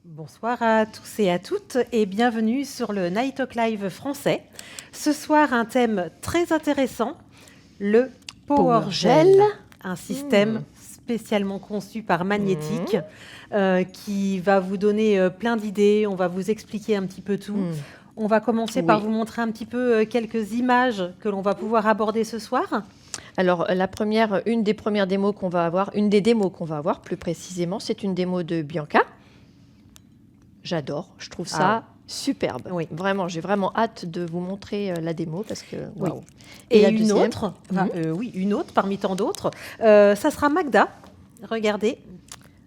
Bonsoir à tous et à toutes et bienvenue sur le Night Talk Live français. Ce soir, un thème très intéressant, le Power Gel, un système spécialement conçu par Magnétique qui va vous donner plein d'idées, on va vous expliquer un petit peu tout. On va commencer par vous montrer un petit peu quelques images que l'on va pouvoir aborder ce soir. Alors, une des premières démos qu'on va avoir, une des démos qu'on va avoir plus précisément, c'est une démo de Bianca. J'adore, je trouve ça superbe. Oui. Vraiment, j'ai vraiment hâte de vous montrer la démo parce que waouh. Et une autre, une autre parmi tant d'autres, ça sera Magda. Regardez,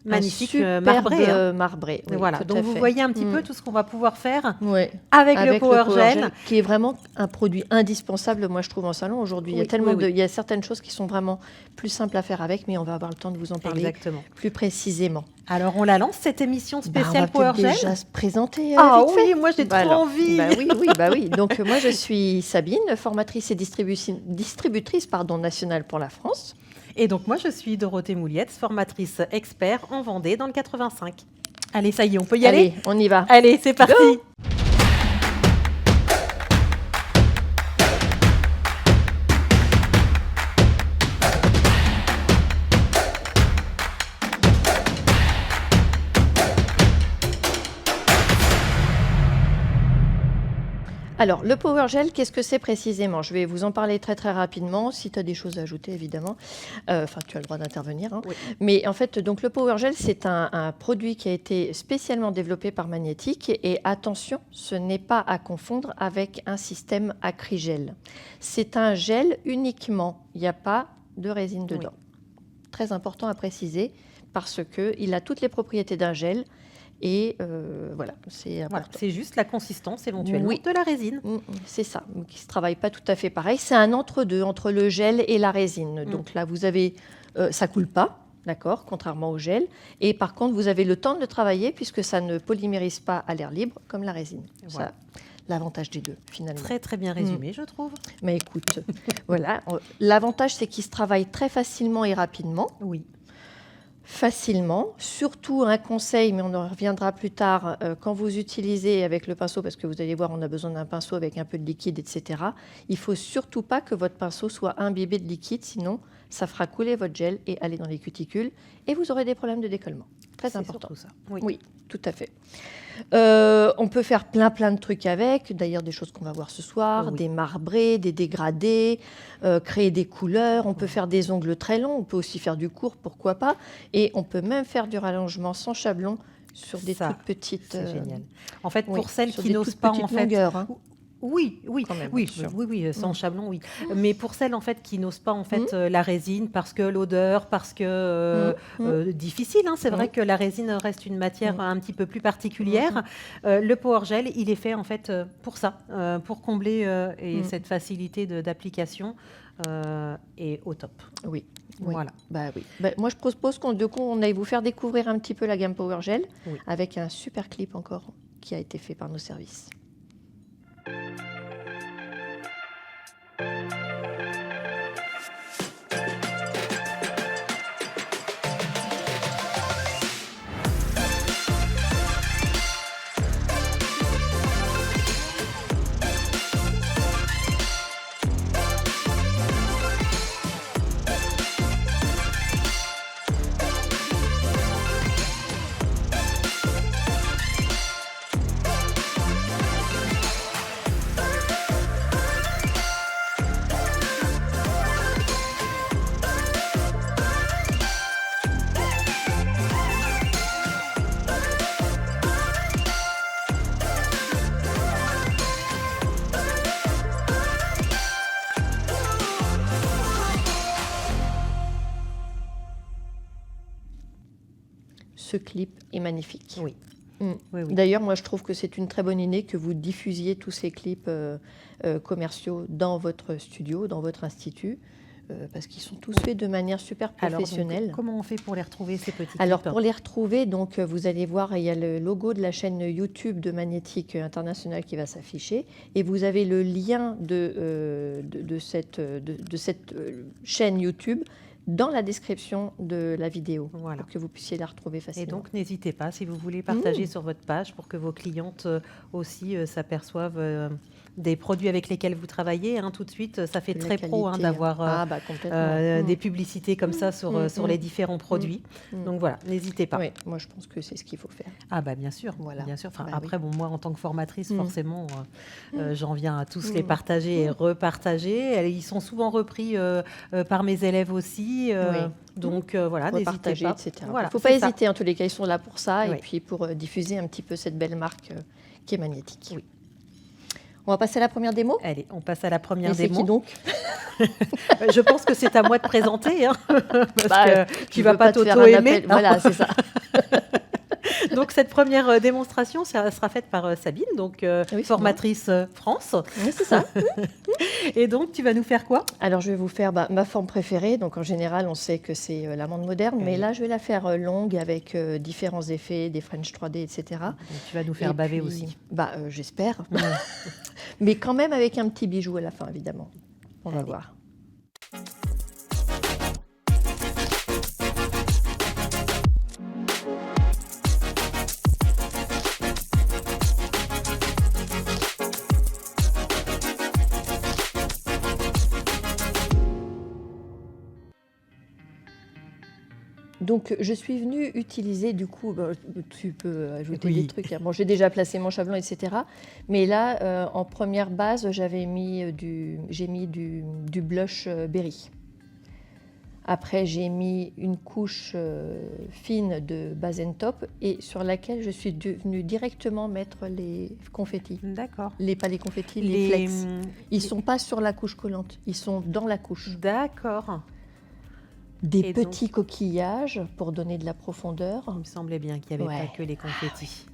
magnifique marbré. Marbré. Oui, voilà, donc vous voyez un petit peu tout ce qu'on va pouvoir faire avec le Power Gel, qui est vraiment un produit indispensable, moi je trouve, en salon aujourd'hui. Il y a tellement il y a certaines choses qui sont vraiment plus simples à faire avec, mais on va avoir le temps de vous en parler plus précisément. Alors on la lance cette émission spéciale Power Gel. On va déjà se présenter. Oui, moi j'ai trop envie. Oui. Donc moi je suis Sabine, formatrice et distributrice nationale pour la France. Et donc moi je suis Dorothée Mouliette, formatrice expert en Vendée dans le 85. Allez, ça y est, on peut y aller. Allez, on y va. Allez, c'est parti. Go. Alors, le Power Gel, qu'est-ce que c'est précisément? Je vais vous en parler très très rapidement. Si tu as des choses à ajouter, évidemment. Enfin, tu as le droit d'intervenir. Hein. Oui. Mais en fait, donc, le Power Gel, c'est un produit qui a été spécialement développé par Magnétique. Et attention, ce n'est pas à confondre avec un système Acrygel. C'est un gel uniquement. Il n'y a pas de résine dedans. Oui. Très important à préciser parce qu'il a toutes les propriétés d'un gel. Et voilà, c'est juste la consistance éventuellement de la résine. C'est ça, qui ne se travaille pas tout à fait pareil. C'est un entre-deux, entre le gel et la résine. Donc là, vous avez, ça ne coule pas, d'accord, contrairement au gel. Et par contre, vous avez le temps de le travailler puisque ça ne polymérise pas à l'air libre comme la résine. Voilà. L'avantage des deux, finalement. Très, très bien résumé, je trouve. Mais écoute, voilà. L'avantage, c'est qu'il se travaille très facilement et rapidement. Oui. Facilement, surtout un conseil, mais on en reviendra plus tard, quand vous utilisez avec le pinceau, parce que vous allez voir, on a besoin d'un pinceau avec un peu de liquide, etc. Il ne faut surtout pas que votre pinceau soit imbibé de liquide, sinon ça fera couler votre gel et aller dans les cuticules, et vous aurez des problèmes de décollement. Très important. Ça. Oui, tout à fait. On peut faire plein de trucs avec, d'ailleurs des choses qu'on va voir ce soir, des marbrés, des dégradés, créer des couleurs, on peut faire des ongles très longs, on peut aussi faire du court, pourquoi pas, et on peut même faire du rallongement sans chablon sur des toutes petites... C'est génial. En fait, pour celles qui n'osent pas en fait... longueurs, hein. Oui, sans chablon, oui. Mais pour celles en fait qui n'osent pas en fait la résine parce que l'odeur, parce que difficile. Hein, c'est vrai que la résine reste une matière un petit peu plus particulière. Le Power Gel, il est fait en fait pour ça, pour combler cette facilité d'application est au top. Oui. Voilà. Moi, je propose qu'on aille vous faire découvrir un petit peu la gamme Power Gel avec un super clip encore qui a été fait par nos services. Ce clip est magnifique. Oui. D'ailleurs, moi, je trouve que c'est une très bonne idée que vous diffusiez tous ces clips commerciaux dans votre studio, dans votre institut, parce qu'ils sont tous faits de manière super professionnelle. Alors, donc, comment on fait pour les retrouver, ces petits clips? Alors, pour les retrouver, donc, vous allez voir, il y a le logo de la chaîne YouTube de Magnétique International qui va s'afficher, et vous avez le lien de cette chaîne YouTube dans la description de la vidéo Voilà. pour que vous puissiez la retrouver Et facilement. donc, n'hésitez pas, si vous voulez partager sur votre page pour que vos clientes aussi s'aperçoivent des produits avec lesquels vous travaillez. Hein, tout de suite, ça fait De la très pro qualité. d'avoir Complètement. des publicités comme ça sur les différents produits. Donc voilà, n'hésitez pas. Oui, moi je pense que c'est ce qu'il faut faire. Ah bah bien sûr, Voilà. bien sûr. Enfin, Bah après, bon, moi en tant que formatrice, forcément, j'en viens à tous les Mm. partager et repartager. Ils sont souvent repris par mes élèves aussi. Oui. Donc voilà, n'hésitez Repartager, pas. etc. Il Voilà, ne faut pas c'est ça. hésiter, en tous les cas, ils sont là pour ça Oui. et puis pour diffuser un petit peu cette belle marque qui est magnétique. Oui. On va passer à la première démo. Allez, on passe à la première Et c'est démo. qui donc? Je pense que c'est à moi de présenter, hein, parce Bah, que je tu vas veux pas te faire un t'auto-aimer. appel. Voilà, c'est ça. Donc cette première démonstration sera faite par Sabine, donc c'est formatrice France. Oui, c'est ça. Et donc tu vas nous faire quoi? Alors, je vais vous faire ma forme préférée. Donc, en général, on sait que c'est l'amande moderne, mais Oui. là, je vais la faire longue avec différents effets, des French 3D, etc. Donc, tu vas nous faire Et baver puis, aussi. J'espère. Mais quand même avec un petit bijou à la fin, évidemment. On va Allez. voir. Donc, je suis venue utiliser, du coup, tu peux ajouter Oui. des trucs. Hein. Bon, j'ai déjà placé mon chablon, etc. Mais là, en première base, j'ai mis du blush berry. Après, j'ai mis une couche fine de base and top et sur laquelle je suis venue directement mettre les confettis. D'accord. Pas les confettis, les flex. Ils ne sont pas sur la couche collante, ils sont dans la couche. D'accord. Des Et petits coquillages pour donner de la profondeur. Il me semblait bien qu'il n'y avait Ouais. pas que les confettis.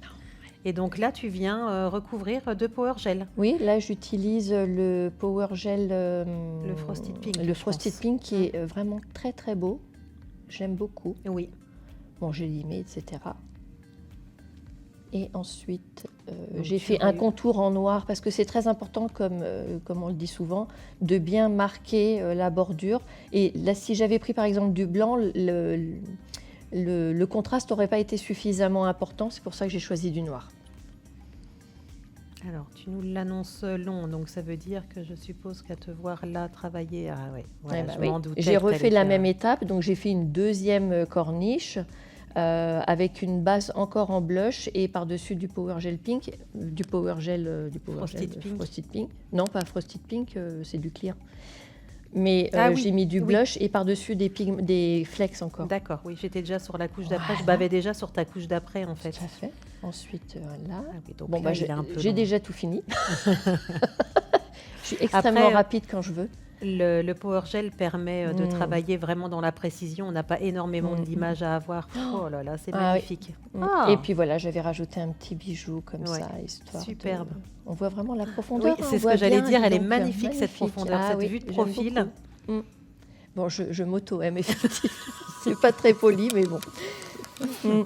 Et donc là, tu viens recouvrir de Power Gel. Oui, là j'utilise le Power Gel, Le Frosted Pink, le je Frosted pense. Pink qui est vraiment très très beau. J'aime beaucoup. Oui. Bon, j'ai limé, etc. Et ensuite, Donc, j'ai tu fait un vas- contour en noir parce que c'est très important, comme on le dit souvent, de bien marquer la bordure. Et là, si j'avais pris par exemple du blanc, le contraste n'aurait pas été suffisamment important. C'est pour ça que j'ai choisi du noir. Alors, tu nous l'annonces long, donc ça veut dire que je suppose qu'à te voir là travailler, ah ouais, voilà, Eh ben je oui. m'en doutais. J'ai que refait t'allais la faire- même étape, donc j'ai fait une deuxième corniche avec une base encore en blush et par-dessus du Power Gel Pink, Frosted Pink. Frosted Pink. Non, pas Frosted Pink, c'est du clear. Mais Ah oui, j'ai mis du oui. blush et par-dessus des flex encore. D'accord, oui, j'étais déjà sur la couche d'après. Je Voilà. bavais déjà sur ta couche d'après, en fait. Tout à fait. Ensuite, là. Ah oui, donc Bon, là, il est un peu j'ai long. déjà tout fini. Je suis extrêmement Après, rapide quand je veux. Le Power Gel permet de Mm. travailler vraiment dans la précision. On n'a pas énormément Mm. d'images à avoir. Oh là là, c'est Ah oui. magnifique. Mm. Ah. Et puis voilà, j'avais rajouté un petit bijou comme Ouais. ça, histoire. Superbe. On voit vraiment la profondeur. Oui, hein, c'est on ce voit que j'allais bien, dire. dis Elle est donc, magnifique, cette profondeur, Ah cette oui, vue de j'aime profil. beaucoup. Mm. Bon, je m'auto-aime, effectivement. C'est pas très poli, mais bon. Mm.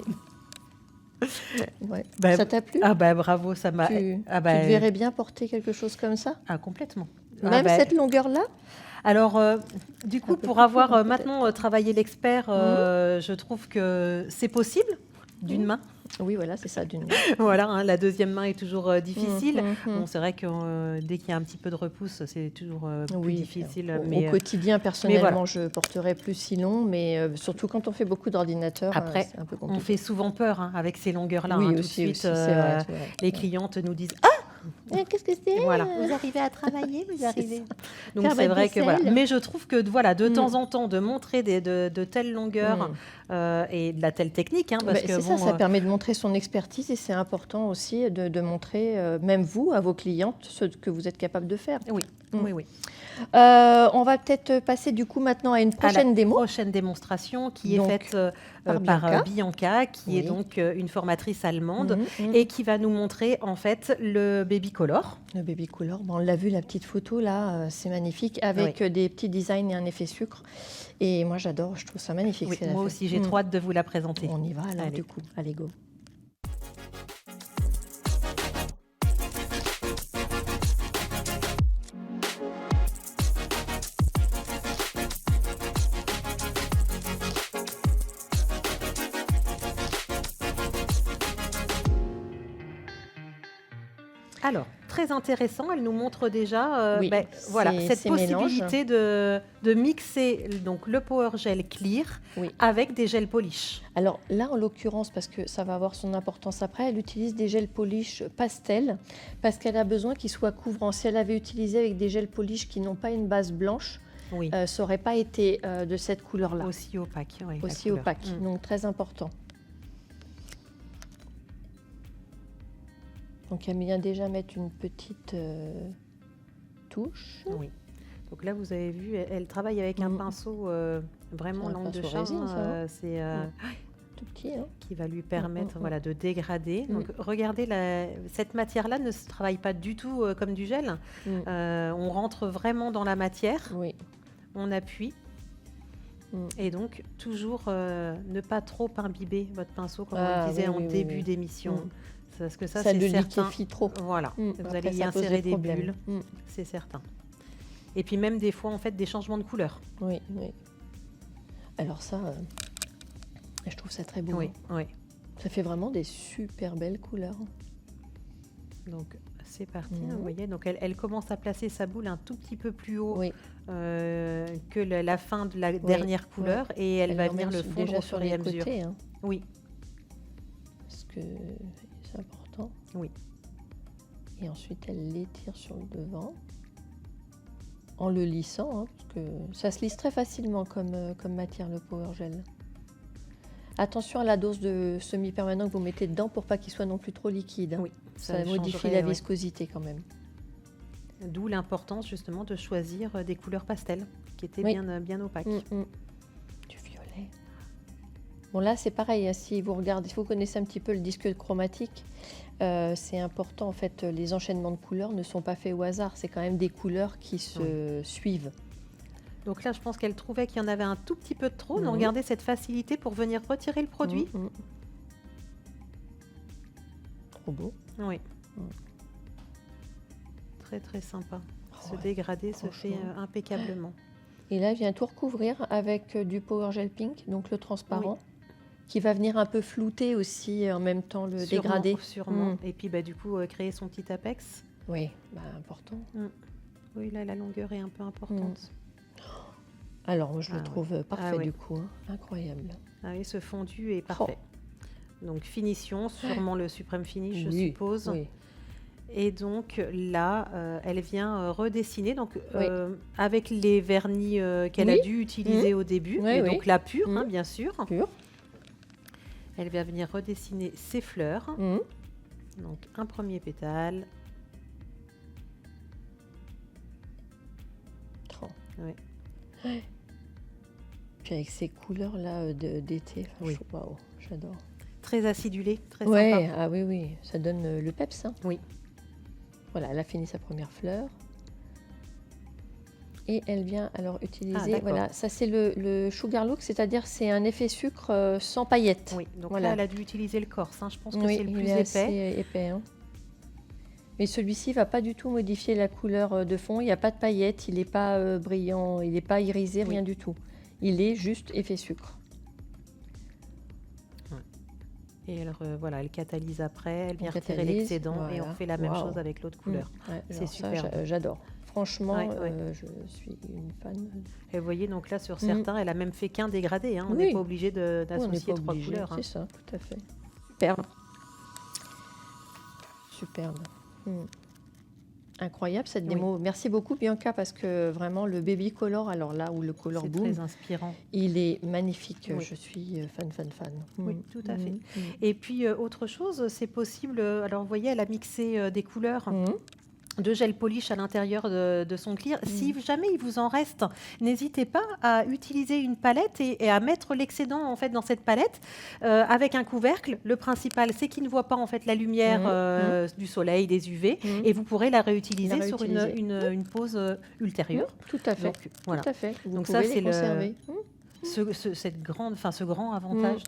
Ouais. Bah, Ça t'a plu? Ah bah bravo, ça m'a... Tu, Ah bah, tu te verrais bien porter quelque chose comme ça? Ah, complètement. Ah Même bah, cette longueur-là? Alors, du coup, Un peu pour plus avoir court, maintenant travaillé l'expert, je trouve que c'est possible d'une main. Oui, voilà, c'est ça, d'une main. Voilà, hein, la deuxième main est toujours difficile. Mm, mm, mm. Bon, c'est vrai que dès qu'il y a un petit peu de repousse, c'est toujours plus Oui, difficile. au Mais quotidien, personnellement, voilà. je porterais plus si long, mais surtout quand on fait beaucoup d'ordinateur, Après, c'est un peu on compliqué. fait souvent peur hein, avec ces longueurs-là. Oui, hein, tout de aussi, suite, aussi, c'est vrai, c'est vrai. les clientes nous disent Ah, Qu'est-ce que c'est? voilà. Vous arrivez à travailler, vous arrivez. Donc Faire c'est votre vrai que voilà. vaisselle. Mais je trouve que voilà, de Mm. temps en temps, de montrer de telles longueurs et de la telle technique, hein, parce Bah, que c'est bon, ça permet de montrer son expertise et c'est important aussi de montrer, même vous, à vos clientes, ce que vous êtes capable de faire. oui, Mm. oui, oui. On va peut-être passer du coup maintenant à une prochaine démo. Prochaine démonstration qui est Donc, faite par par Bianca. Bianca, qui est Oui. donc une formatrice allemande Mhm, mhm. et qui va nous montrer en fait le baby color. Le baby color, bon, on l'a vu, la petite photo là, c'est magnifique, avec des petits designs et un effet sucre. Et moi j'adore, je trouve ça magnifique. Oui, ce qu'elle a moi fait. aussi, j'ai trop hâte de vous la présenter. On y va alors Allez. du coup, allez go. Alors, très intéressant, elle nous montre déjà Oui, voilà, ces- cette ces mélanges. possibilité de mixer donc, le Power Gel Clear Oui. avec des gels polish. Alors là, en l'occurrence, parce que ça va avoir son importance après, elle utilise des gels polish pastel parce qu'elle a besoin qu'ils soient couvrants. Si elle avait utilisé avec des gels polish qui n'ont pas une base blanche, Oui, ça n'aurait pas été de cette couleur-là, aussi opaque. Oui, la aussi couleur. opaque. Mm. Donc très important. Donc elle vient déjà mettre une petite touche. Oui. Donc là, vous avez vu, elle travaille avec un Mm. pinceau vraiment Un langue de pinceau chat. résine, ça, hein. C'est Tout petit, hein. qui va lui permettre mm. voilà, de dégrader. Mm. Donc regardez, cette matière-là ne se travaille pas du tout comme du gel. Mm. On rentre vraiment dans la matière, Oui. on appuie. Mm. Et donc, toujours ne pas trop imbiber votre pinceau, comme on Ah, le disait oui, en oui, début oui. d'émission. Mm. Parce que ça, Ça c'est le certain. liquéfie trop. Voilà, Mm. vous Après, allez y ça pose insérer des des problèmes. bulles, Mm. c'est certain. Et puis même des fois, en fait, des changements de couleur. Oui, oui. Alors ça, je trouve ça très beau. Oui, oui. Ça fait vraiment des super belles couleurs. Donc, c'est parti, Mhm. vous voyez. Donc, elle commence à placer sa boule un tout petit peu plus haut Oui. que la fin de la dernière couleur. Et elle va venir l'emmène le fondre déjà au sur fur et les à mesure. côtés, hein, Oui, parce que c'est important. oui. Et ensuite, elle l'étire sur le devant en le lissant, hein, parce que ça se lisse très facilement comme matière, le Power Gel. Attention à la dose de semi-permanent que vous mettez dedans pour pas qu'il soit non plus trop liquide, hein. Oui, Ça modifie changerait, la ouais. viscosité quand même. D'où l'importance justement de choisir des couleurs pastel qui étaient Oui. bien opaques. Du violet. Bon là c'est pareil, hein, si vous regardez, si vous connaissez un petit peu le disque chromatique, c'est important en fait, les enchaînements de couleurs ne sont pas faits au hasard, c'est quand même des couleurs qui se suivent. Donc là, je pense qu'elle trouvait qu'il y en avait un tout petit peu de trop. Mhm. Donc regardez cette facilité pour venir retirer le produit. Mm. Trop beau. Oui. Mhm. Très très sympa. Ce Ouais, dégradé se fait franchement. impeccablement. Et là, je viens tout recouvrir avec du Power Gel Pink, donc le transparent, qui va venir un peu flouter aussi en même temps le Sûrement, dégradé. Sûrement. Mm. Et puis du coup, créer son petit apex. Oui, bah, important. Oui, là, la longueur est un peu importante. Alors, moi, je le Ah trouve parfait ouais. du coup, hein. Incroyable. Ah oui, ce fondu est parfait. Donc finition, sûrement le suprême finish, je Oui, suppose. oui. Et donc là, elle vient redessiner donc, Oui. avec les vernis qu'elle a Oui. dû utiliser au début, Oui, et oui. donc la pure, hein, Mhm. bien sûr. Pur. Elle va venir redessiner ses fleurs. Mhm. Donc un premier pétale. Oh. Ouais. Puis avec ces couleurs là d'été, enfin, Oui. waouh, j'adore. Très acidulé, très Ouais, sympa. ah oui, oui, ça donne le peps, hein. Oui. Voilà, elle a fini sa première fleur. Et elle vient alors utiliser, d'accord. voilà, ça c'est le Sugar Look, c'est-à-dire c'est un effet sucre sans paillettes. Oui, donc Voilà. là, elle a dû utiliser le corse. Hein. Je pense que Oui, c'est le il plus est épais. assez épais, hein. Mais celui-ci va pas du tout modifier la couleur de fond. Il n'y a pas de paillettes, il n'est pas brillant, il n'est pas irisé, Oui. rien du tout. Il est juste effet sucre. Et elle, voilà, elle catalyse après, elle vient On retirer catalyse, l'excédent et on voilà. fait la même Waouh. chose avec l'autre couleur. Ouais, C'est alors ça, superbe. j'adore. Franchement, Ouais, ouais. je suis une fan. Et vous voyez, donc là, sur certains, elle a même fait qu'un dégradé. Hein. On Oui. n'est pas obligé Oui, on n'est d'associer pas 3 obligé, couleurs. hein. c'est ça, tout à fait. Superbe. Superbe. Incroyable cette Oui. démo. Merci beaucoup Bianca parce que vraiment le baby color, alors là où le color C'est boom, très inspirant. il est magnifique. Oui. Je suis fan. Oui, tout à fait. Mm. Et puis, autre chose, c'est possible. Alors, vous voyez, elle a mixé des couleurs Mm. de gel polish à l'intérieur de son clear. Si jamais il vous en reste, n'hésitez pas à utiliser une palette et à mettre l'excédent en fait dans cette palette avec un couvercle. Le principal, c'est qu'il ne voit pas en fait la lumière du soleil, des UV, Mm. et vous pourrez la réutiliser, La sur réutiliser. une pause ultérieure. Tout à fait. Donc, voilà. Tout à fait. Vous Donc pouvez ça, les c'est le- conserver. ce grand avantage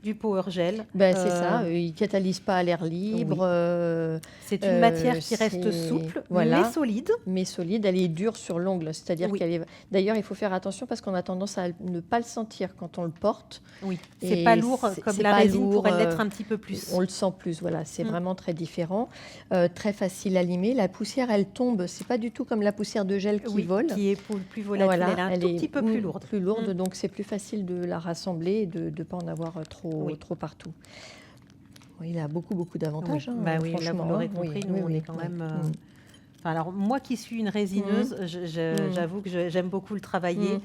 du Power Gel. C'est ça, il ne catalyse pas à l'air libre. C'est une matière qui reste souple, mais solide. Elle est dure sur l'ongle, c'est-à-dire qu'elle est... D'ailleurs, il faut faire attention parce qu'on a tendance à ne pas le sentir quand on le porte. Oui, c'est pas lourd comme la résine pourrait l'être un petit peu plus. On le sent plus, voilà, c'est vraiment très différent. Très facile à limer. La poussière, elle tombe, c'est pas du tout comme la poussière de gel qui vole. Qui est plus volatile, elle est un tout petit peu plus lourde. Plus lourde, donc c'est plus facile de la rassembler et de ne pas en avoir trop partout. Il a beaucoup d'avantages. Oui, là, vous l'aurez compris, nous on est quand même... Alors moi qui suis une résineuse, j'avoue que j'aime beaucoup le travailler,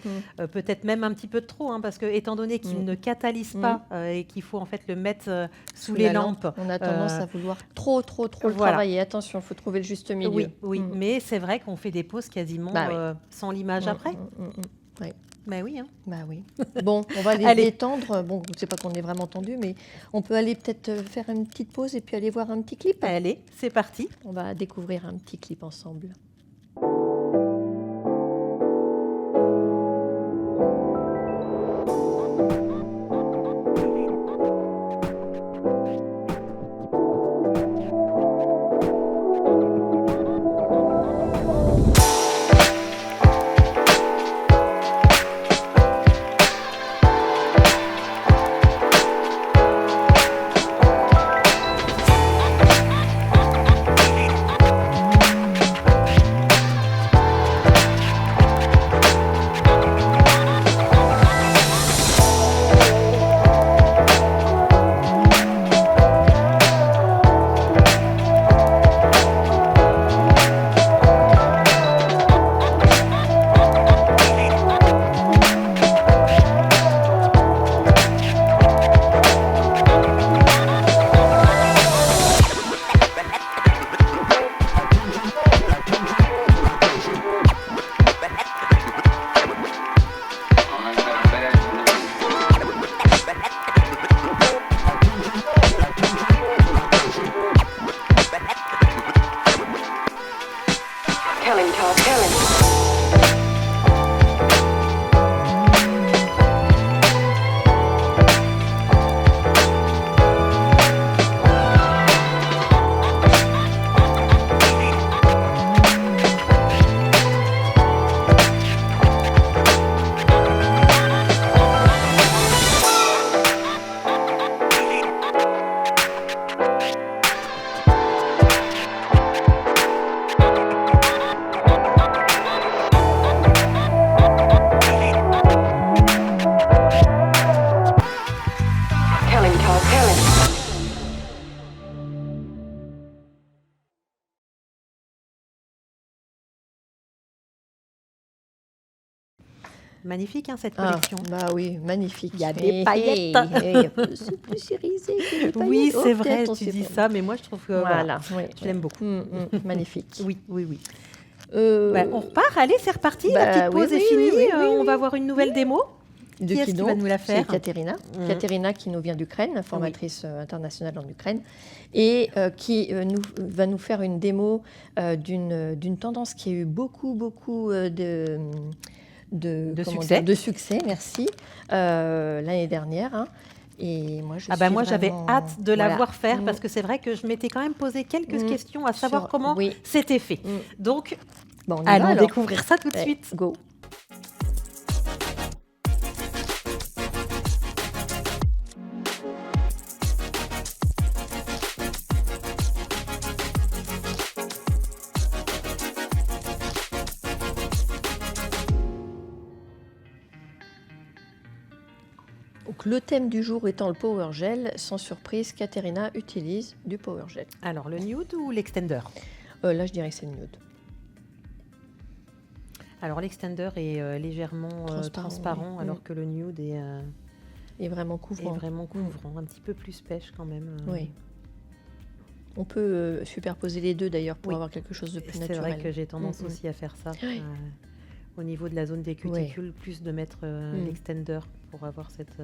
peut-être même un petit peu trop, parce que étant donné qu'il ne catalyse pas et qu'il faut en fait le mettre sous les lampes, on a tendance à vouloir trop le travailler. Attention, il faut trouver le juste milieu. Oui, mais c'est vrai qu'on fait des pauses quasiment sans l'image après. Oui. Bon, on va les détendre. Bon, c'est pas qu'on est vraiment tendu, mais on peut aller peut-être faire une petite pause et puis aller voir un petit clip. Allez, c'est parti. On va découvrir un petit clip ensemble. Magnifique cette collection. Oui, magnifique. Il y a des paillettes. C'est plus irisé que des paillettes. Oui, c'est vrai, tu dis ça, mais moi je trouve que je l'aime beaucoup. Magnifique. Oui. On repart, allez, c'est reparti. La petite pause est finie. On va voir une nouvelle démo. Qui est-ce qui va nous la faire? C'est Katerina. Katerina qui nous vient d'Ukraine, formatrice internationale en Ukraine, et qui va nous faire une démo d'une tendance qui a eu beaucoup de succès, merci, l'année dernière. Et moi, j'avais hâte de la voir faire parce que c'est vrai que je m'étais quand même posé quelques questions à savoir comment c'était fait. Donc, allons découvrir ça tout de suite. Go. Donc, le thème du jour étant le Power Gel, sans surprise, Katerina utilise du Power Gel. Alors, le nude ou l'extender? Là, je dirais que c'est le nude. Alors, l'extender est légèrement transparent alors que le nude est vraiment couvrant. Un petit peu plus pêche quand même. Oui. On peut superposer les deux d'ailleurs pour avoir quelque chose de plus naturel. C'est vrai que j'ai tendance aussi à faire ça. Au niveau de la zone des cuticules, plus de mettre l'extender pour avoir cette...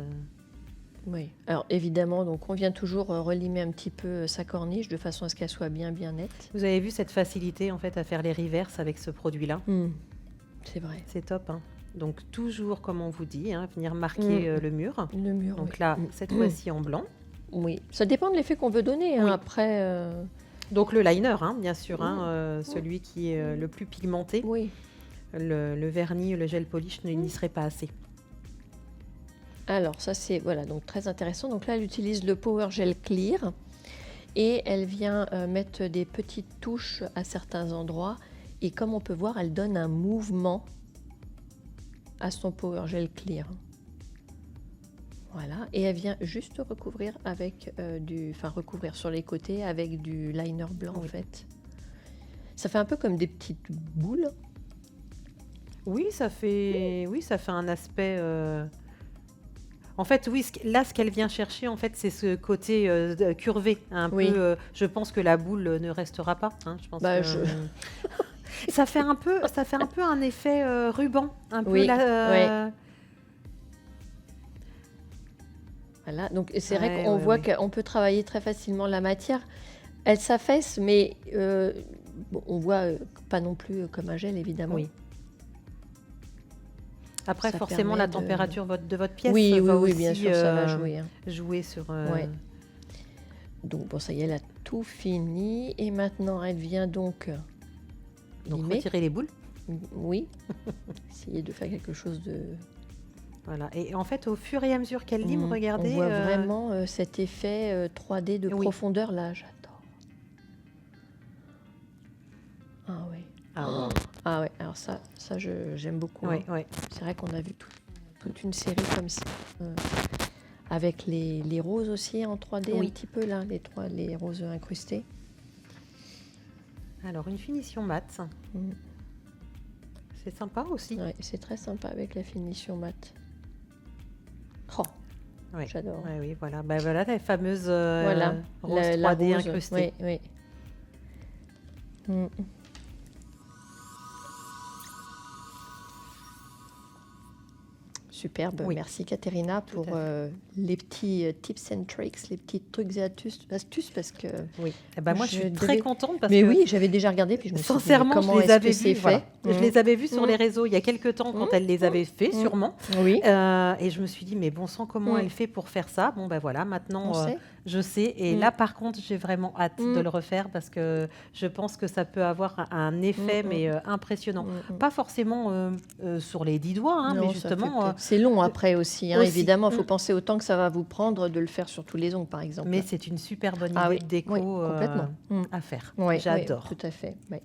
Oui, alors évidemment, donc on vient toujours relimer un petit peu sa corniche de façon à ce qu'elle soit bien nette. Vous avez vu cette facilité en fait à faire les reverses avec ce produit-là? C'est vrai. C'est top. Donc toujours, comme on vous dit, hein, venir marquer le mur. Le mur. Donc oui. là, cette fois-ci en blanc. Oui, ça dépend de l'effet qu'on veut donner. Hein. Oui. Après, Donc le liner, hein, bien sûr, hein, celui qui est le plus pigmenté. oui. Le vernis, le gel polish n'y serait pas assez. Alors ça c'est voilà donc très intéressant. Donc là elle utilise le Power Gel Clear et elle vient mettre des petites touches à certains endroits et comme on peut voir elle donne un mouvement à son Power Gel Clear. Voilà et elle vient juste recouvrir avec recouvrir sur les côtés avec du liner blanc en fait. Ça fait un peu comme des petites boules. Oui, ça fait un aspect. En fait, oui, là, ce qu'elle vient chercher, en fait, c'est ce côté curvé, un peu. Je pense que la boule ne restera pas. Hein, je pense que, ça fait un peu un effet ruban, un peu. Voilà, donc c'est vrai qu'on voit qu'on peut travailler très facilement la matière. Elle s'affaisse, mais on voit pas non plus comme un gel, évidemment. Oui. Après, ça forcément, la température de votre pièce va aussi bien sûr, ça va jouer. Hein. Jouer sur... Donc, bon, ça y est, elle a tout fini. Et maintenant, elle vient donc retirer les boules. Oui. Essayer de faire quelque chose de... Voilà. Et en fait, au fur et à mesure qu'elle lime, regardez... On voit vraiment cet effet 3D de profondeur, là. J'adore. Ah oui. Ah ouais, alors ça j'aime beaucoup. Ouais, hein. C'est vrai qu'on a vu toute une série comme ça, avec les roses aussi en 3D un petit peu là, les roses incrustées. Alors une finition mat, c'est sympa aussi. Ouais, c'est très sympa avec la finition mat. Oh, j'adore. Oui, voilà. Bah, voilà les fameuses roses 3D la rose, incrustées. Oui. Superbe, merci Caterina pour les petits tips and tricks, les petits trucs et astuces parce que moi je suis très contente parce que oui, j'avais déjà regardé puis je me suis dit comment je les avais vus fait. Je les avais vus sur les réseaux il y a quelques temps quand elle les avait fait sûrement. Oui. Et je me suis dit mais bon sang comment elle fait pour faire ça. Bon ben voilà maintenant je sais et là par contre j'ai vraiment hâte de le refaire parce que je pense que ça peut avoir un effet mais impressionnant. Pas forcément sur les 10 doigts hein, non, mais justement c'est long après aussi, hein, évidemment il faut penser au temps que ça va vous prendre de le faire sur tous les ongles par exemple. Mais c'est une super bonne idée de déco complètement. À faire. Oui, j'adore. Tout à fait. Oui.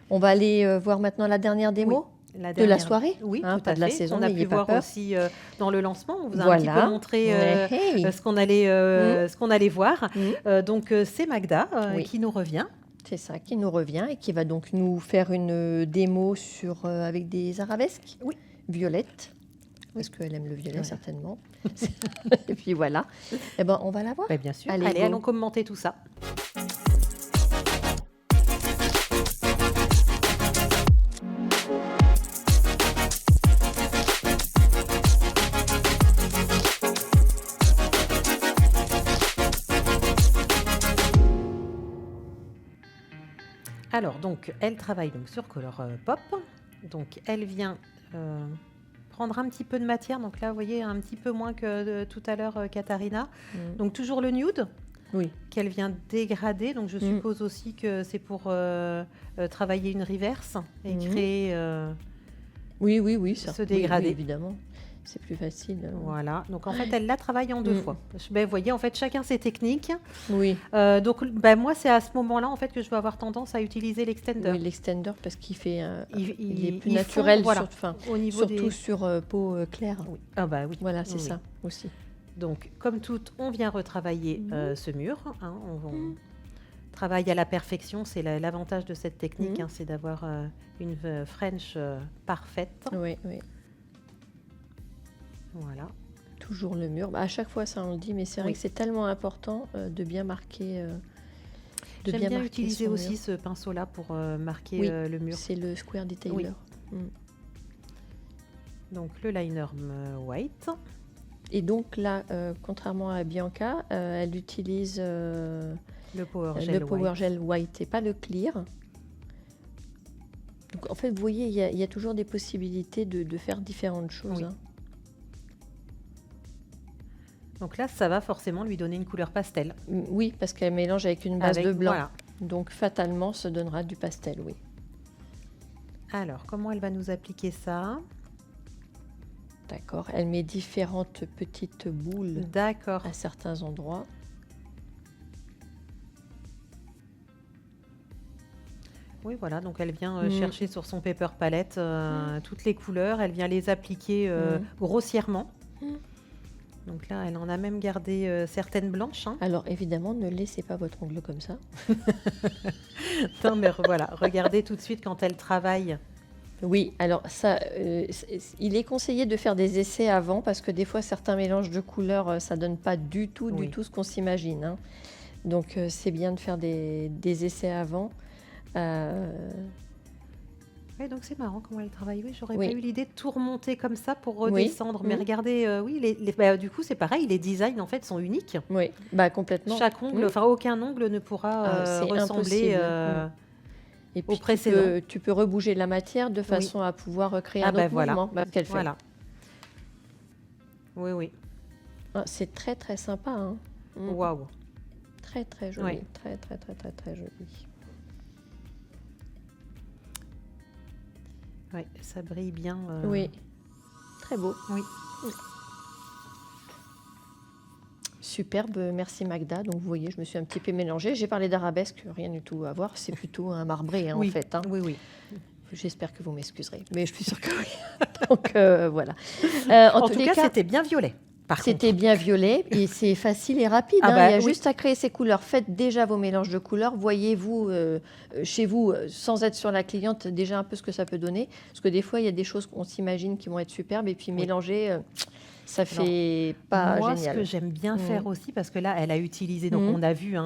On va aller voir maintenant la dernière démo. De la soirée, pas de la saison. On a pu voir aussi dans le lancement. On vous a un petit peu montré ce qu'on allait voir. Donc c'est Magda qui nous revient. C'est ça, qui nous revient et qui va donc nous faire une démo avec des arabesques violettes. Parce qu'elle aime le violet certainement. Et puis voilà. Eh ben, on va la voir. Bien sûr. Allez, allons commenter tout ça. Alors, donc, elle travaille donc sur Color Pop. Donc, elle vient prendre un petit peu de matière. Donc là, vous voyez, un petit peu moins que tout à l'heure, Caterina. Donc, toujours le nude qu'elle vient dégrader. Donc, je suppose aussi que c'est pour travailler une reverse et créer ce dégradé. Oui, évidemment. C'est plus facile. Voilà. Donc, en fait, elle la travaille en 2 fois. Vous voyez, en fait, chacun ses techniques. Oui. Donc, moi, c'est à ce moment-là, en fait, que je vais avoir tendance à utiliser l'extender. Oui, l'extender, parce qu'il fait... il est plus naturel, surtout sur peau claire. Oui. Ah bah oui. Voilà, c'est ça aussi. Donc, comme tout, on vient retravailler ce mur. Hein, on travaille à la perfection. C'est l'avantage de cette technique, c'est d'avoir une French parfaite. Oui. Voilà. Toujours le mur. À chaque fois, ça on le dit, mais c'est vrai que c'est tellement important de bien marquer. J'aime bien utiliser aussi ce pinceau-là pour marquer le mur. C'est le Square Detailer. Donc le liner white. Et donc là, contrairement à Bianca, elle utilise le Power Gel White et pas le Clear. Donc, en fait, vous voyez, il y a toujours des possibilités de faire différentes choses. Oui. Hein. Donc là, ça va forcément lui donner une couleur pastel. Oui, parce qu'elle mélange avec une base de blanc. Voilà. Donc, fatalement, ça donnera du pastel, oui. Alors, comment elle va nous appliquer ça? D'accord. Elle met différentes petites boules D'accord. à certains endroits. Oui, voilà, donc elle vient chercher sur son paper palette toutes les couleurs, elle vient les appliquer grossièrement. Donc là, elle en a même gardé certaines blanches. Hein. Alors, évidemment, ne laissez pas votre ongle comme ça. Non, mais voilà, regardez tout de suite quand elle travaille. Oui, alors ça, il est conseillé de faire des essais avant parce que des fois, certains mélanges de couleurs, ça donne pas du tout ce qu'on s'imagine. Hein. Donc, c'est bien de faire des essais avant. Oui, donc c'est marrant comment elle travaille. Oui, j'aurais Oui. pas eu l'idée de tout remonter comme ça pour redescendre. Mais regardez, oui, du coup, c'est pareil, les designs en fait sont uniques. Oui, bah, complètement. Chaque ongle, enfin aucun ongle ne pourra c'est ressembler Et puis, au précédent. tu peux rebouger la matière de façon à pouvoir créer un autre mouvement. Bah, qu'elle fait. Voilà. Oui, oui. Ah, c'est très très sympa. Hein. Waouh. Très très joli. Oui. Très très très très très joli. Oui, ça brille bien. Oui, très beau. Oui. Superbe, merci Magda. Donc vous voyez, je me suis un petit peu mélangée. J'ai parlé d'arabesque, rien du tout à voir. C'est plutôt un marbré en fait. Hein. Oui, oui. J'espère que vous m'excuserez, mais je suis sûre que oui. Donc voilà. En tout cas, c'était bien violet. C'était bien violet et c'est facile et rapide. Il y a juste à créer ces couleurs. Faites déjà vos mélanges de couleurs. Voyez-vous chez vous, sans être sur la cliente, déjà un peu ce que ça peut donner. Parce que des fois, il y a des choses qu'on s'imagine qui vont être superbes et puis mélanger, ça fait pas Moi, génial. ce que j'aime bien faire aussi, parce que là, elle a utilisé, donc on a vu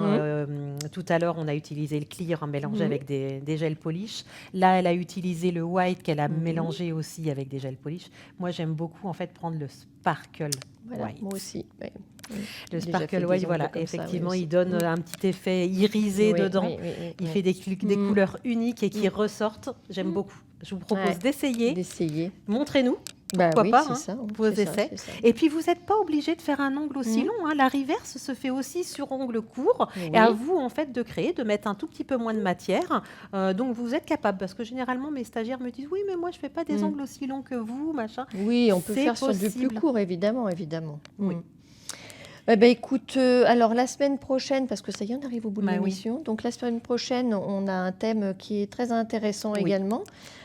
tout à l'heure, on a utilisé le clear mélangé avec des gels polish. Là, elle a utilisé le white qu'elle a mélangé aussi avec des gels polish. Moi, j'aime beaucoup en fait prendre le sparkle white. Moi aussi. Ouais. Le sparkle white, voilà, effectivement, il donne un petit effet irisé dedans. Il fait des couleurs uniques et qui ressortent. J'aime beaucoup. Je vous propose d'essayer. Montrez-nous. Pourquoi pas, ça, vos essais. Et puis, vous n'êtes pas obligé de faire un ongle aussi long. Hein. La reverse se fait aussi sur ongle court. Et à vous, en fait, de créer, de mettre un tout petit peu moins de matière. Donc, vous êtes capable. Parce que généralement, mes stagiaires me disent « Oui, mais moi, je ne fais pas des ongles aussi longs que vous, machin. » Oui, on peut faire sur du plus court, évidemment. Oui. Écoute, alors la semaine prochaine, parce que ça y est, on arrive au bout de l'émission. Donc, la semaine prochaine, on a un thème qui est très intéressant également.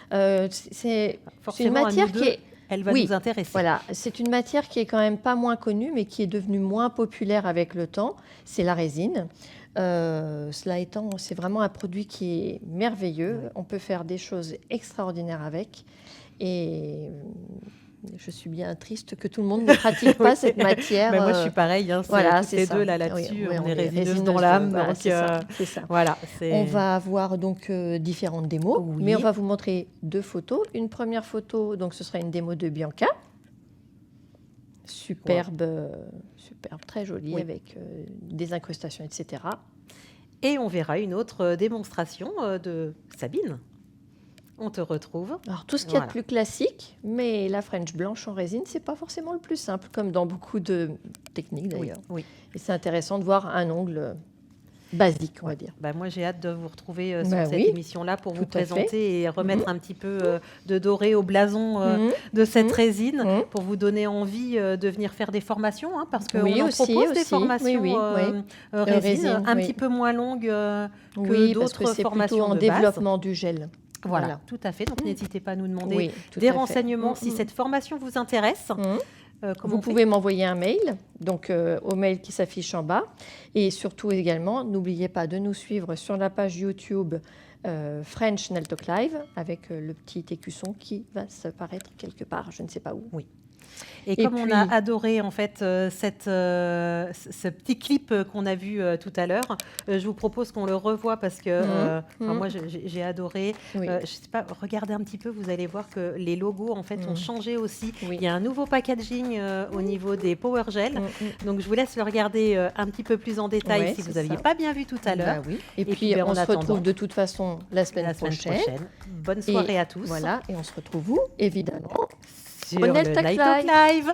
C'est une matière qui est... Elle va nous intéresser. Voilà, c'est une matière qui est quand même pas moins connue, mais qui est devenue moins populaire avec le temps. C'est la résine. Cela étant, c'est vraiment un produit qui est merveilleux. On peut faire des choses extraordinaires avec. Et je suis bien triste que tout le monde ne pratique pas cette matière. Mais moi, je suis pareil. Hein, voilà, c'est deux là-dessus. On est résineuses dans l'âme. Voilà, donc, c'est ça. Voilà, on va avoir donc différentes démos, mais on va vous montrer 2 photos. Une première photo, donc ce sera une démo de Bianca. Superbe, superbe, très jolie, avec des incrustations, etc. Et on verra une autre démonstration de Sabine. On te retrouve. Alors, tout ce qu'il y a de plus classique, mais la French blanche en résine, c'est pas forcément le plus simple, comme dans beaucoup de techniques d'ailleurs. Oui. Et c'est intéressant de voir un ongle basique, on va dire. Moi, j'ai hâte de vous retrouver sur cette émission-là pour vous présenter et remettre un petit peu de doré au blason de cette résine pour vous donner envie de venir faire des formations, parce qu'on en propose des formations résine un petit peu moins longues que d'autres formations en développement du gel. Voilà, tout à fait. Donc, n'hésitez pas à nous demander des renseignements si cette formation vous intéresse. Vous pouvez m'envoyer un mail, donc au mail qui s'affiche en bas. Et surtout également, n'oubliez pas de nous suivre sur la page YouTube French Nail Talk Live avec le petit écusson qui va se paraître quelque part, je ne sais pas où. Oui. Et comme on a adoré en fait ce petit clip qu'on a vu tout à l'heure, je vous propose qu'on le revoie parce que moi j'ai adoré. Oui. Je sais pas, regardez un petit peu, vous allez voir que les logos en fait ont changé aussi. Oui. Il y a un nouveau packaging au niveau des Power Gel. Donc je vous laisse le regarder un petit peu plus en détail si vous n'aviez pas bien vu tout à l'heure. Oui. Et puis on se retrouve de toute façon la semaine prochaine. Bonne soirée à tous. Voilà, et on se retrouve où évidemment sur le Night Talk Live.